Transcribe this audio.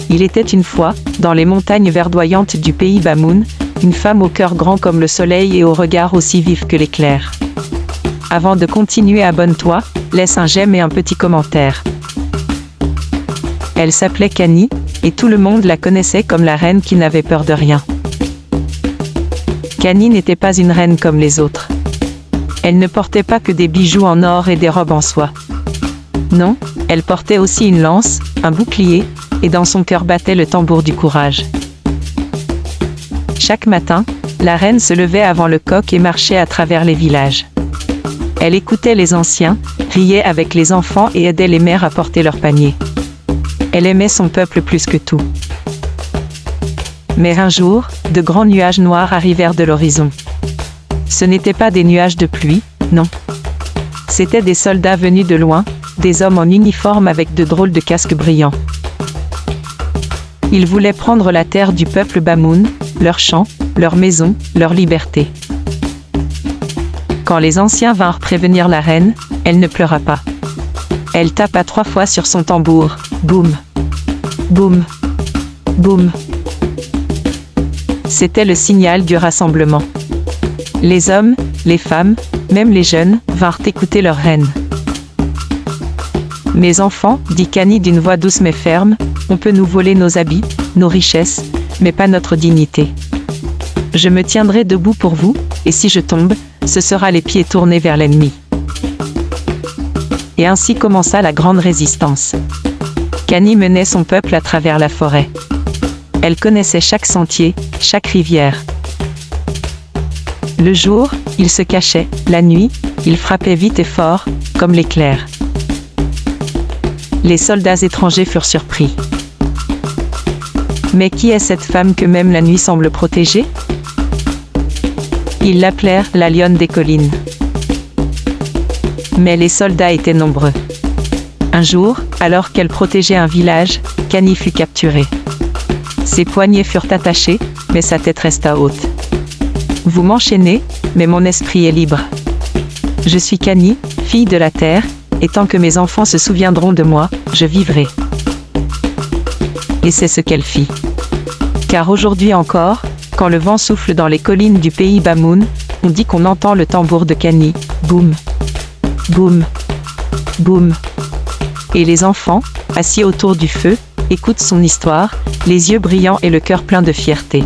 Il était une fois, dans les montagnes verdoyantes du pays Bamoun, une femme au cœur grand comme le soleil et au regard aussi vif que l'éclair. Avant de continuer, abonne-toi, laisse un j'aime et un petit commentaire. Elle s'appelait Kani, et tout le monde la connaissait comme la reine qui n'avait peur de rien. Kani n'était pas une reine comme les autres. Elle ne portait pas que des bijoux en or et des robes en soie. Non, elle portait aussi une lance, un bouclier, et dans son cœur battait le tambour du courage. Chaque matin, la reine se levait avant le coq et marchait à travers les villages. Elle écoutait les anciens, riait avec les enfants et aidait les mères à porter leurs paniers. Elle aimait son peuple plus que tout. Mais un jour, de grands nuages noirs arrivèrent de l'horizon. Ce n'étaient pas des nuages de pluie, non. C'étaient des soldats venus de loin, des hommes en uniforme avec de drôles de casques brillants. Ils voulaient prendre la terre du peuple Bamoun, leurs champs, leurs maisons, leur liberté. Quand les anciens vinrent prévenir la reine, elle ne pleura pas. Elle tapa 3 fois sur son tambour, boum, boum, boum. C'était le signal du rassemblement. Les hommes, les femmes, même les jeunes, vinrent écouter leur reine. « Mes enfants, dit Kani d'une voix douce mais ferme, on peut nous voler nos habits, nos richesses, mais pas notre dignité. Je me tiendrai debout pour vous, et si je tombe, ce sera les pieds tournés vers l'ennemi. » Et ainsi commença la grande résistance. Kani menait son peuple à travers la forêt. Elle connaissait chaque sentier, chaque rivière. Le jour, il se cachait, la nuit, il frappait vite et fort, comme l'éclair. Les soldats étrangers furent surpris. Mais qui est cette femme que même la nuit semble protéger? Ils l'appelèrent la lionne des collines. Mais les soldats étaient nombreux. Un jour, alors qu'elle protégeait un village, Kani fut capturée. Ses poignets furent attachés, mais sa tête resta haute. Vous m'enchaînez, mais mon esprit est libre. Je suis Kani, fille de la terre, et tant que mes enfants se souviendront de moi, je vivrai. Et c'est ce qu'elle fit. Car aujourd'hui encore, quand le vent souffle dans les collines du pays Bamoun, on dit qu'on entend le tambour de Kani, boum, boum, boum. Et les enfants, assis autour du feu, écoutent son histoire, les yeux brillants et le cœur plein de fierté.